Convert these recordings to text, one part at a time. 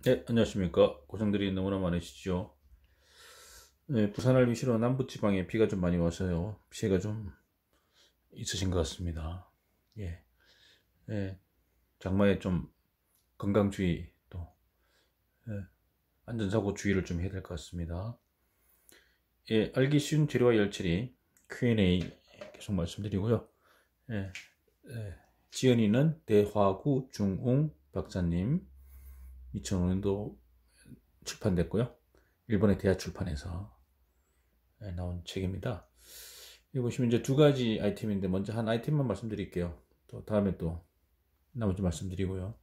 네, 안녕하십니까. 고생들이 너무나 많으시죠. 네, 부산을 위시로 남부지방에 비가 좀 많이 와서요. 피해가 좀 있으신 것 같습니다. 예, 예, 장마에 좀 건강주의 또 예, 안전사고 주의를 좀 해야 될 것 같습니다. 예, 알기 쉬운 재료와 열처리 Q&A 계속 말씀드리고요. 예, 지연이는 대화구 중웅 박사님 2005년도 출판됐고요. 일본의 대하출판에서 나온 책입니다. 여기 보시면 이제 두 가지 아이템인데 먼저 한 아이템만 말씀드릴게요. 또 다음에 또 나머지 말씀드리고요.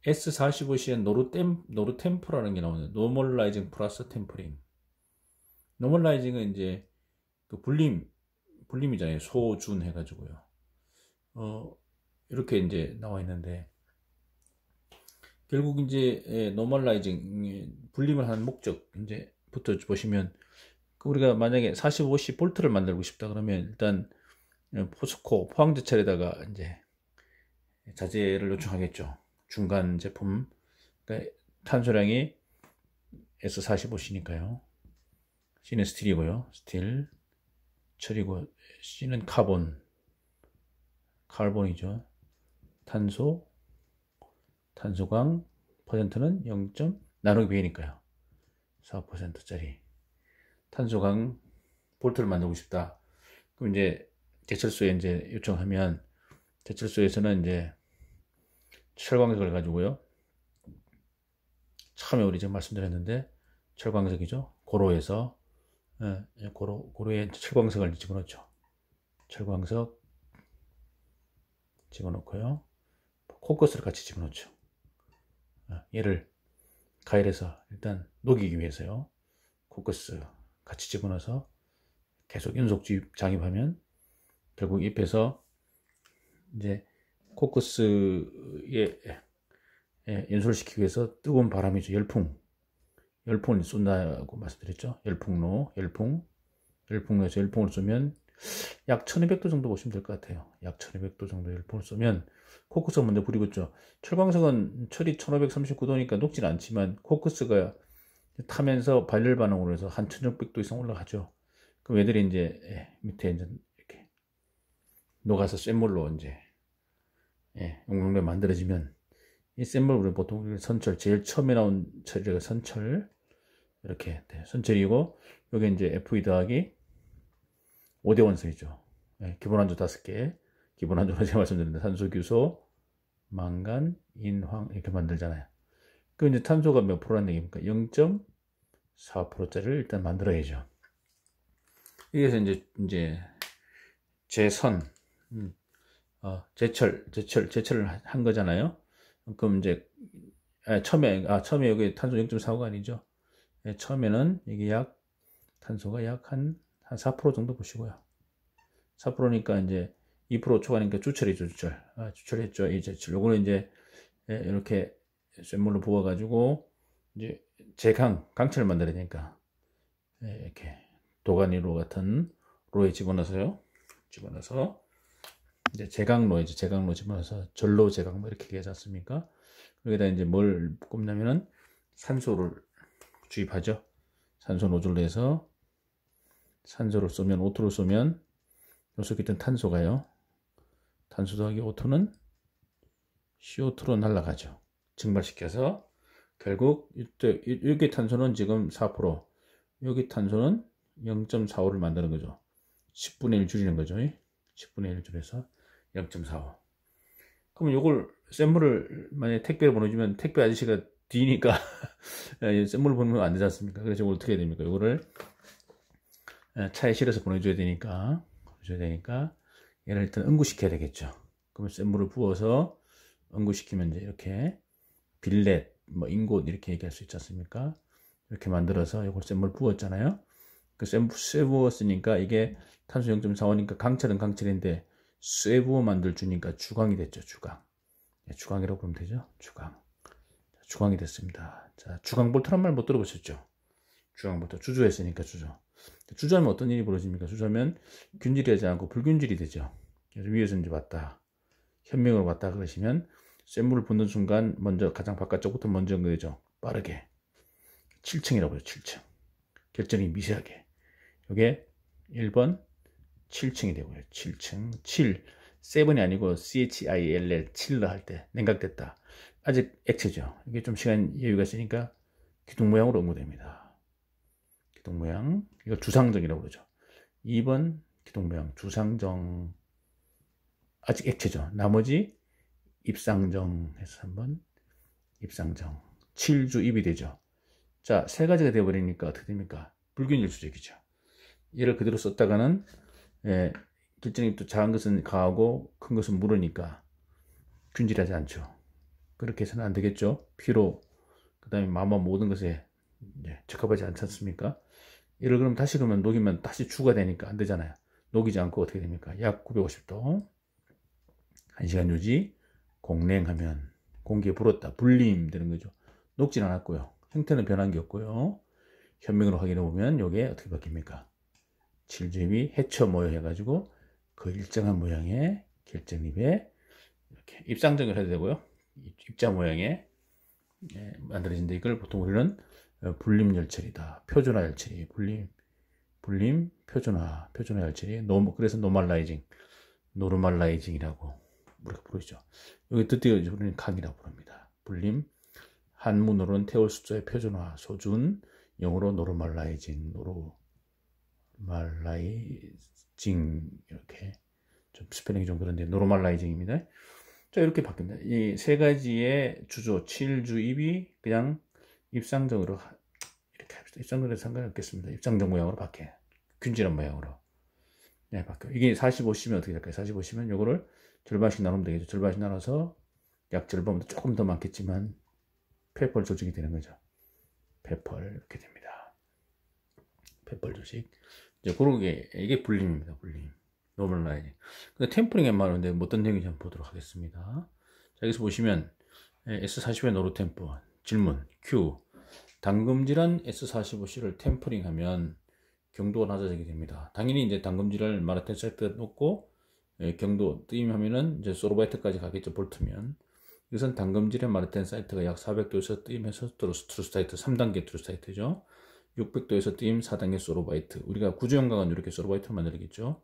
S45CN 노르템포라는 게 나오는데 노멀라이징 플러스 템퍼링. 노멀라이징은 이제 그 불림이잖아요. 소준 해가지고요. 이렇게 이제 나와 있는데 결국 이제 노멀라이징 분림을 하는 목적 이제부터 보시면 우리가 만약에 45C 볼트를 만들고 싶다 그러면 일단 포스코 포항제철에다가 이제 자재를 요청하겠죠. 중간 제품, 그러니까 탄소량이 S45C니까요. C는 스틸이고요. 스틸, 철이고 C는 카본이죠. 탄소, 탄소광 퍼센트는 0. 나누기 B니까요. 4%짜리 탄소광 볼트를 만들고 싶다. 그럼 이제 제철소에 이제 요청하면 제철소에서는 이제 철광석을 가지고요. 처음에 우리 지금 말씀드렸는데 철광석이죠. 고로에서 고로에 철광석을 집어넣죠. 철광석 집어넣고요. 코커스를 같이 집어넣죠. 얘를 가열해서 일단 녹이기 위해서요. 코커스 같이 집어넣어서 계속 연속 장입하면 결국 잎에서 이제 코커스에 연소를 시키기 위해서 뜨거운 바람이죠. 열풍을 쏜다고 말씀드렸죠. 열풍로에서 열풍을 쏘면 약 1200도 정도 보시면 될 것 같아요. 약 1200도 정도 열풍을 쏘면 코크스가 먼저 불이 붙죠. 철광석은 철이 1539도니까 녹지는 않지만 코크스가 타면서 발열 반응으로 해서 한 1600도 이상 올라가죠. 그럼 얘들이 이제 밑에 이제 이렇게 녹아서 쇳물로 이제 용광로 만들어지면 이 쇳물 우리 보통 선철 제일 처음에 나온 철이 선철 이렇게 선철이고 여기 이제 Fe 더하기 5대 원소이죠. 기본한조 5개 기본한조로 제가 말씀드렸는데 산소, 규소, 망간, 인황 이렇게 만들잖아요. 그 이제 탄소가 몇 프로라는 얘기입니까? 0.4%짜리를 일단 만들어야죠. 여기서 이제 제선, 제철을 한 거잖아요. 그럼 이제 처음에 여기 탄소 0.45가 아니죠. 처음에는 이게 탄소가 약 한 4% 정도 보시고요. 4%니까 이제 2% 초과니까 주철이죠, 주철. 주철했죠, 이 제철. 요거는 이제 이렇게 쇳물로 부어가지고 이제 강철을 만들어야 되니까 이렇게 도가니로 같은 로에 집어넣어서요. 집어넣어서 이제 제강로이죠. 제강로 집어넣어서 절로 제강 뭐 이렇게 얘기하지 않습니까? 여기다 이제 뭘 꼽냐면은 산소를 주입하죠. 산소 노즐로 해서 산소를 쏘면 O2를 쏘면 여기서 있던 탄소가요. 탄소 더하기 O2는 CO2로 날아가죠. 증발시켜서 결국 여기 탄소는 지금 4%, 여기 탄소는 0.45를 만드는 거죠. 10분의 1 줄이는 거죠. 10분의 1 줄여서 0.45. 그러면 이걸 샘물을 만약에 택배로 보내주면 택배 아저씨가 뒤니까 샘물을 보내면 안 되지 않습니까? 그래서 이걸 어떻게 해야 됩니까? 이거를 차에 실어서 보내줘야 되니까 얘를 일단 응고시켜야 되겠죠. 그러면 샘물을 부어서 응고시키면 이제 이렇게 빌렛, 뭐 인곳 이렇게 얘기할 수 있지 않습니까? 이렇게 만들어서 이걸 샘물 부었잖아요. 그 쇠 부었으니까 이게 탄소 0.45니까 강철은 강철인데 쇠 부어 만들 주니까 주광이 됐죠. 주광이라고 보면 되죠. 주광이 됐습니다. 자, 주광볼트란 말 못 들어보셨죠? 주광볼트 주저했으니까 주저하면 어떤 일이 벌어집니까? 주저하면 균질이 되지 않고 불균질이 되죠. 그래서 위에서 이제 왔다 현명으로 왔다 그러시면 쇳물을 붓는 순간 먼저 가장 바깥쪽부터 먼저 연결되죠. 빠르게. 7층이라고 해요. 7층. 결정이 미세하게. 이게 1번 7층이 되고요. 7층. 7. 7이 아니고 CHILL 7러 할 때 냉각됐다. 아직 액체죠. 이게 좀 시간 여유가 있으니까 기둥 모양으로 응고됩니다. 기둥 모양. 이거 주상정이라고 그러죠. 2번 기둥 모양 주상정. 아직 액체죠. 나머지 입상정 해서 3번 입상정. 7주 입이 되죠. 자, 세 가지가 되어버리니까 어떻게 됩니까? 불균일수적이죠. 얘를 그대로 썼다가는 결정이 또 작은 것은 가하고 큰 것은 무르니까 균질하지 않죠. 그렇게 해서는 안 되겠죠. 피로 그 다음에 마마 모든 것에 적합하지 않지 않습니까? 얘를 그럼 다시 그러면 녹이면 다시 추가되니까 안 되잖아요. 녹이지 않고 어떻게 됩니까? 약 950도 1시간 유지 공냉하면 공기에 불었다. 불림 되는 거죠. 녹진 않았고요. 형태는 변한 게 없고요. 현명으로 확인해 보면 이게 어떻게 바뀝니까? 7주입이 해쳐 모여 해가지고 그 일정한 모양의 결정립에 이렇게 입상정을 해도 되고요. 입자 모양의 만들어진다. 이걸 보통 우리는 불림열처리다. 표준화 열처리. 불림, 표준화 열처리. 그래서 노르말라이징이라고 우리가 부르죠. 여기 드디어 우리는 각이라고 부릅니다. 불림, 한문으로는 태울 숫자의 표준화, 소준, 영어로 노르말라이징, 이렇게 좀 스펠링이 좀 그런데 노르말라이징입니다. 자, 이렇게 바뀝니다. 이 세 가지의 주조, 7주 입이 그냥 입상정으로 이렇게 합시다. 입상정으로 상관없겠습니다. 입상정 모양으로 바뀌어요. 균질한 모양으로. 네, 바뀌어요. 이게 45시면 어떻게 될까요? 45시면 요거를 절반씩 나누면 되겠죠. 절반씩 나눠서 약 절반보다 조금 더 많겠지만 페펄 조직이 되는 거죠. 페펄 이렇게 됩니다. 페펄 조직. 이제 그러게 이게 불림입니다. 불림. 노멀라이징. 근데 템퍼링의 말인데 어떤 내용인지 한번 보도록 하겠습니다. 자, 여기서 보시면 S45의 노르템프 질문 Q 당금질한 S45C를 템퍼링하면 경도가 낮아지게 됩니다. 당연히 이제 당금질을 마라텐 사이트에 놓고 경도 뜨임하면은 이제 소로바이트까지 가겠죠. 볼트면 이것은 당금질의 마라텐 사이트가 약 400도에서 뜨임해서 트루스타이트 3단계 트루스타이트죠. 600도에서 뜨임 4단계 소로바이트. 우리가 구조형광은 이렇게 소로바이트를 만들겠죠.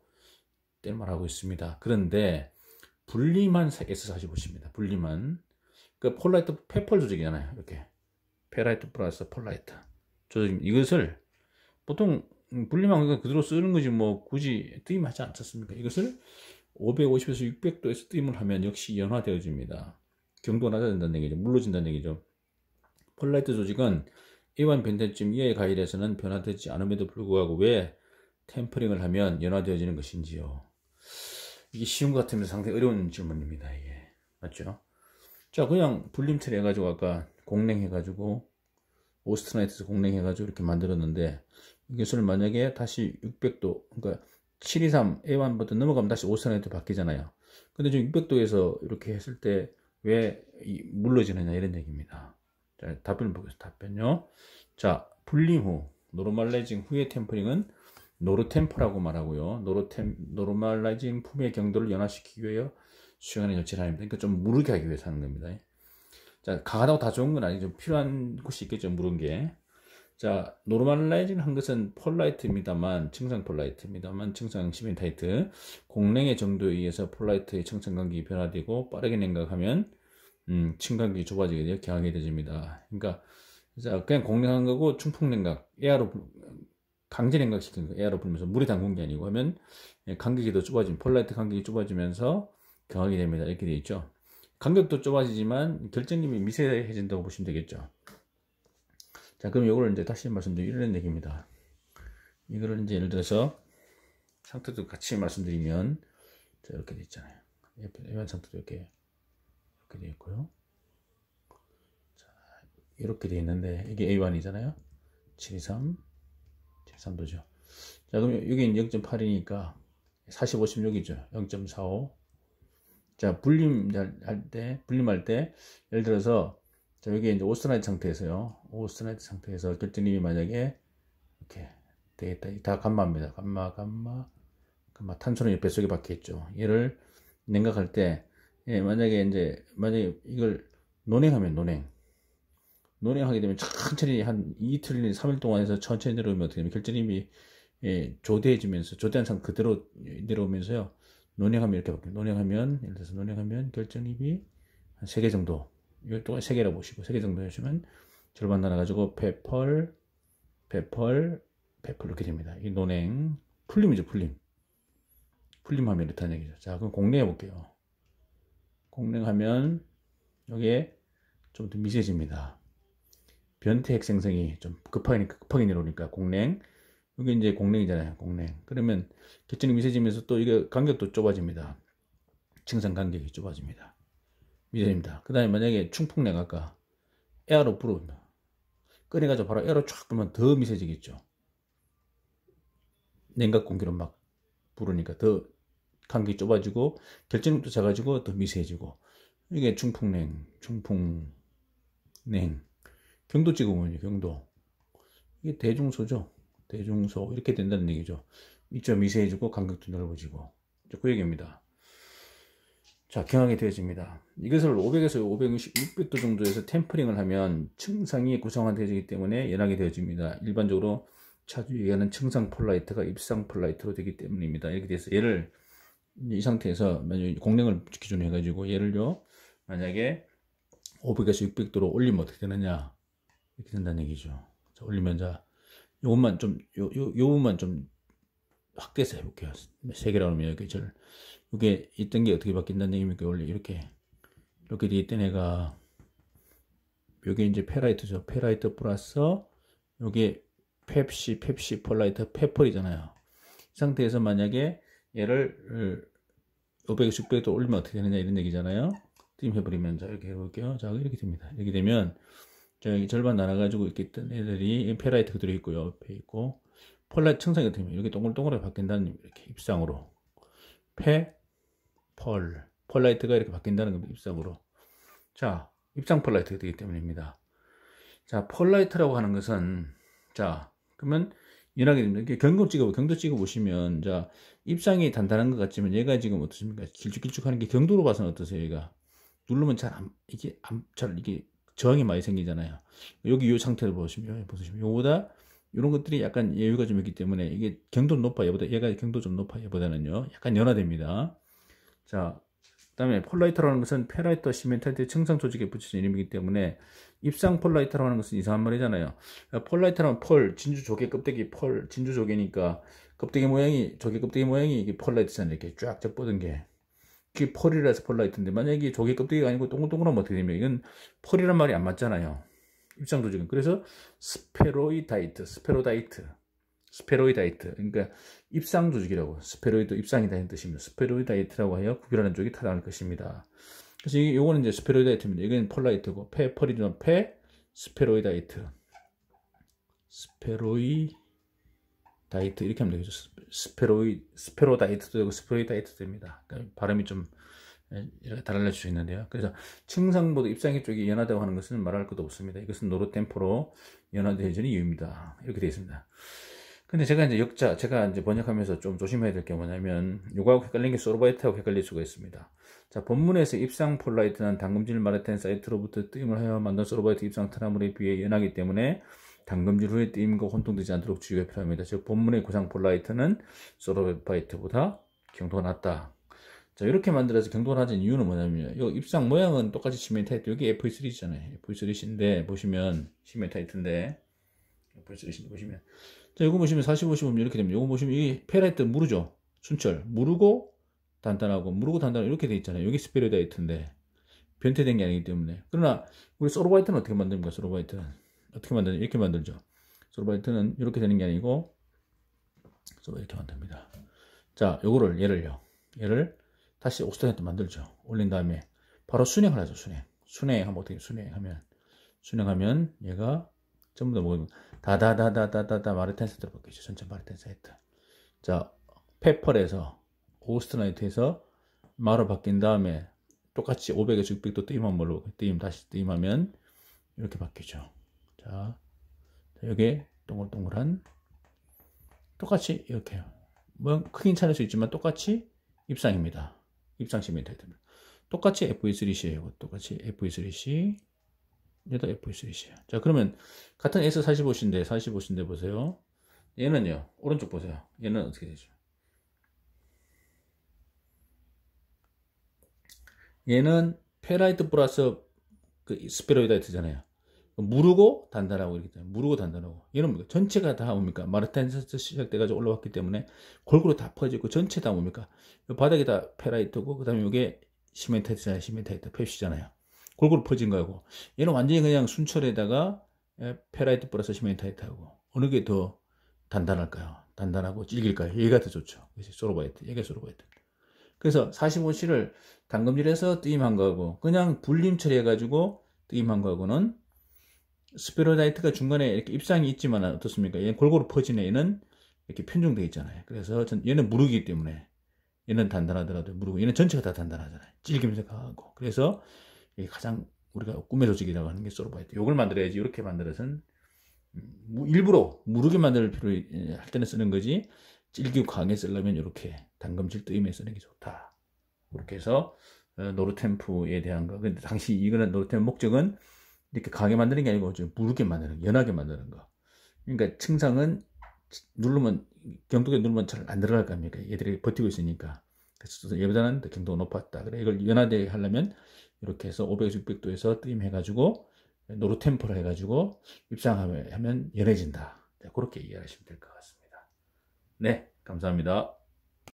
때를 말하고 있습니다. 그런데 분리만 S45C입니다. 분리만 그 폴라이트 페펄 조직이잖아요. 이렇게 페라이트 플러스 폴라이트 조직 이것을 보통 분리만 그대로 쓰는 거지 뭐 굳이 뜨임하지 않습니까? 이것을 550에서 600도에서 뜨임을 하면 역시 연화되어집니다. 경도가 낮아진다는 얘기죠. 물러진다는 얘기죠. 폴라이트 조직은 A1 변태점 이하의 가일에서는 변화되지 않음에도 불구하고 왜 템퍼링을 하면 연화되어지는 것인지요. 이게 쉬운 것 같으면서 상당히 어려운 질문입니다. 이게 맞죠? 자, 그냥 불림 처리 해가지고 아까 공냉해가지고 오스트나이트에서 공냉해가지고 이렇게 만들었는데 이것을 만약에 다시 600도 그러니까 723 A1부터 넘어가면 다시 오스트나이트 바뀌잖아요. 근데 지금 600도에서 이렇게 했을 때 왜 물러지느냐 이런 얘기입니다. 자, 답변을 보겠습니다. 답변요. 자, 불림 후 노르말라이징 후의 템퍼링은 노르템퍼라고 말하고요. 노르말라이징 품의 경도를 연화시키기 위하여 수행하는 절차를 합니다. 그러니까 좀 무르게 하기 위해서 하는 겁니다. 자, 강하다고 다 좋은 건 아니죠. 필요한 곳이 있겠죠. 무른 게. 자, 노르말라이징 한 것은 폴라이트입니다만, 청산 폴라이트입니다만, 청산 시멘타이트. 공냉의 정도에 의해서 폴라이트의 청산 간격이 변화되고 빠르게 냉각하면 층간격이 좁아지게 되어 경하게 되집니다. 그러니까 자, 그냥 공냉한 거고 충풍 냉각, 에어로 강제 냉각시킨 거, 에어로 불면서 물에 담근 게 아니고 하면 간격이 더 좁아지면 폴라이트 간격이 좁아지면서 경하게 됩니다. 이렇게 되어 있죠. 간격도 좁아지지만 결정력이 미세해진다고 보시면 되겠죠. 자, 그럼 이걸 이제 다시 말씀드리면 이런 얘기입니다. 이거를 이제 예를 들어서 상태도 같이 말씀드리면 자, 이렇게 되어 있잖아요. 이런 상태도 이렇게 되어 있고요. 자, 이렇게 되어 있는데 이게 A1이잖아요. 723도죠. 자, 그럼 여기 0.8이니까 45.6이죠. 0.45. 자, 분림할 때 예를 들어서 자, 여기 이제 오스트나이트 상태에서요. 오스트나이트 상태에서 결정림이 만약에 이렇게 되겠다. 다 감마입니다. 감마. 탄소는 뱃속에 박혀 있죠. 얘를 냉각할 때 예, 만약에 이걸 논행하면 논행하게 되면 천천히 한 이틀, 3일 동안 해서 천천히 내려오면 어떻게 되면 결정임이 예, 조대해지면서 조대한 상태 그대로 내려오면서요. 논행하면 이렇게 바뀌어요. 논행하면 예를 들어서 논행하면 결정입이 한 3개 정도 이걸 동안 3개라고 보시고 3개 정도 해주면 절반 나눠가지고 페펄 이렇게 됩니다. 이 논행 풀림이죠. 풀림하면 이렇다는 얘기죠. 자, 그럼 공랭해 볼게요. 공랭하면 여기에 좀 더 미세집니다. 변태 핵생성이 좀 급하게 내려오니까 공랭. 이게 이제 공랭이잖아요. 공랭. 그러면 결정이 미세지면서 또 이게 간격도 좁아집니다. 층상 간격이 좁아집니다. 미세집니다. 그 다음에 만약에 충풍냉 아까 에어로 불어온다. 꺼내가지고 바로 에어로 쫙 불면 더 미세지겠죠. 냉각 공기로 막 부르니까 더 간격이 좁아지고 결정력도 작아지고 더 미세해지고 이게 충풍냉. 경도 찍어보면요. 경도. 이게 대중소죠. 대중소 이렇게 된다는 얘기죠. 이쪽 미세해지고 간격도 넓어지고 그 얘기입니다. 자, 경하게 되어집니다. 이것을 500에서 560, 600도 정도에서 템퍼링을 하면 층상이 구성화되어지기 때문에 연하게 되어집니다. 일반적으로 자주 얘기하는 층상 폴라이트가 입상 폴라이트로 되기 때문입니다. 이렇게 돼서 얘를 이 상태에서 만약에 공랭을 기준으로 해가지고 얘를요 만약에 500에서 600도로 올리면 어떻게 되느냐 이렇게 된다는 얘기죠. 자, 올리면 자 요것만 좀 요것만 좀 확대해서 해볼게요. 3개라고 하면 이게 있던 게 어떻게 바뀐다는 얘기입니까? 원래 이렇게 돼 있던 애가 요게 이제 페라이트죠. 페라이트 플러스 요게 펩시 폴라이트 페펄이잖아요. 이 상태에서 만약에 얘를 500에서 600도 올리면 어떻게 되느냐 이런 얘기잖아요. 띄움 해버리면 자 이렇게 해볼게요. 자 이렇게 됩니다. 이렇게 되면 자 여기 절반 나눠가지고 이렇게 있던 애들이 페라이트 그대로 있고요. 옆에 있고 폴라이트 층상이 어떻게 되면 이렇게 동글동글하게 바뀐다는 이렇게 입상으로 폴라이트가 이렇게 바뀐다는 겁니다. 입상으로. 자 입상 폴라이트가 되기 때문입니다. 자 폴라이트라고 하는 것은 자 그러면 연하게 됩니다. 이렇게 경도 찍어 보시면 자 입상이 단단한 것 같지만 얘가 지금 어떻습니까? 길쭉길쭉하는 게 경도로 봐서는 어떠세요? 얘가 누르면 이게 저항이 많이 생기잖아요. 여기 이 상태를 보시면 요거보다 이런 것들이 약간 여유가 좀 있기 때문에 이게 경도는 높아 얘가 경도 좀 높아 얘보다는요 약간 연화됩니다. 자 그다음에 폴라이트라는 것은 페라이트 시멘탈트 층상 조직에 붙여진 이름이기 때문에 입상 폴라이트라고 하는 것은 이상한 말이잖아요. 폴라이트라는 진주 조개 껍데기 진주 조개니까 조개 껍데기 모양이 이게 폴라이트잖아요. 이렇게 쫙 뻗은 게 그게 펄이라서 폴라이트인데 만약에 조개 껍데기가 아니고 동글동글하면 어떻게 되면 이건 펄이란 말이 안 맞잖아요. 입상 조직은. 그래서 스페로이다이트 그러니까 입상 조직이라고 스페로이드 입상이다는 뜻입니다. 스페로이다이트라고 하여 구별하는 쪽이 타당할 것입니다. 그래서 요거는 이제 스페로이다이트입니다. 이건 폴라이트고 펄이지만 스페로이다이트 이렇게 하면 되겠죠. 스페로다이트도 되고 스페로이다이트도 됩니다. 그러니까 발음이 좀 달라질 수 있는데요. 그래서 층상보다 입상의 쪽이 연하다고 하는 것은 말할 것도 없습니다. 이것은 노르템포로 연하되어지는 이유입니다. 이렇게 되어 있습니다. 근데 제가 이제 번역하면서 좀 조심해야 될 게 뭐냐면 요거하고 헷갈린 게 소르바이트하고 헷갈릴 수가 있습니다. 자, 본문에서 입상 폴라이트는 당금질 마르텐 사이트로부터 뜨임을 하여 만든 소르바이트 입상 트라물에 비해 연하기 때문에 당금질 후에 뜨임과 혼동되지 않도록 주의가 필요합니다. 즉 본문의 구상 폴라이트는 소르바이트보다 경도가 낮다. 자, 이렇게 만들어서 경도가 낮은 이유는 뭐냐면 이 입상 모양은 똑같이 시멘타이트 여기 FE3잖아요. FE3인데 보시면 시멘타이트인데 FE3인데 보시면 자, 이거 보시면 45, 보면 이렇게 됩니다. 이거 보시면 이 페라이트 무르죠. 순철 무르고 단단하고 이렇게 돼 있잖아요. 여기 스페로다이트인데 변태된 게 아니기 때문에. 그러나 우리 소르바이트는 어떻게 만듭니까? 소르바이트는 어떻게 만드냐? 이렇게 만들죠. 소르바이트는 이렇게 되는 게 아니고 이렇게 만듭니다. 자, 요거를 얘를 다시 옥스타이트 만들죠. 올린 다음에 바로 순행을 하죠. 순행하면 어떻게 순행하면 얘가 전부 다 뭐예요? 다다다다다다 마르텐 사이트로 바뀌죠. 전체 마르텐 사이트. 자, 페펄에서 오스트나이트에서 마로 바뀐 다음에 똑같이 500에서 600도 뜨임한 걸로 다시 뜨임하면 이렇게 바뀌죠. 자, 여기에 동글동글한 똑같이 이렇게 뭐 크긴 차일 수 있지만 똑같이 입상입니다. 입상 시멘트입니다. 똑같이 FE3C예요. 똑같이 FE3C. 얘도 FE3C야. 자, 그러면 같은 S45C인데 보세요. 얘는요, 오른쪽 보세요. 얘는 어떻게 되죠? 얘는 페라이트 플러스 그 스페로이다이트잖아요. 무르고 단단하고 이렇게 돼요. 무르고 단단하고. 얘는 뭡니까? 전체가 다 뭡니까? 마르탄에서 시작돼가지고 올라왔기 때문에 골고루 다 퍼지고 전체 다 뭡니까? 바닥이 다 페라이트고 그 다음에 이게 시멘타이트잖아요. 시멘타이트 펩시잖아요. 골고루 퍼진 거고. 얘는 완전히 그냥 순철에다가 페라이트 플러스 시멘타이트하고 어느 게 더 단단할까요? 단단하고 질길까요? 얘가 더 좋죠. 그래서 소로바이트. 얘가 소로바이트. 그래서 45C를 담금질해서 뜨임한 거하고 그냥 불림 처리해가지고 뜨임한 거하고는 스페로다이트가 중간에 이렇게 입상이 있지만 어떻습니까? 얘는 골고루 퍼지네. 얘는 이렇게 편중되어 있잖아요. 그래서 얘는 무르기 때문에 얘는 단단하더라도 무르고 얘는 전체가 다 단단하잖아요. 질기면서 강하고. 그래서 이게 가장 우리가 꿈의 조직이라고 하는 게 소로바이트. 이걸 만들어야지. 이렇게 만들어서는 일부러 무르게 만들 필요 할 때는 쓰는 거지. 질기고 강하게 쓰려면 이렇게 담금질 뜨임에 쓰는 게 좋다. 그렇게 해서 노르템프에 대한 거. 근데 당시 이거는 노르템프 목적은 이렇게 강하게 만드는 게 아니고 좀 무르게 만드는 거, 연하게 만드는 거. 그러니까 층상은 누르면 경도에 누르면 잘 안 들어갈 거 아닙니까? 얘들이 버티고 있으니까. 그래서 얘보다는 더 경도가 높았다. 그래 이걸 연하게 하려면 이렇게 해서 500에서 600도에서 뜨임 해가지고 노르템프를 해가지고 입상하면 연해진다. 그렇게 이해하시면 될 것 같습니다. 네, 감사합니다.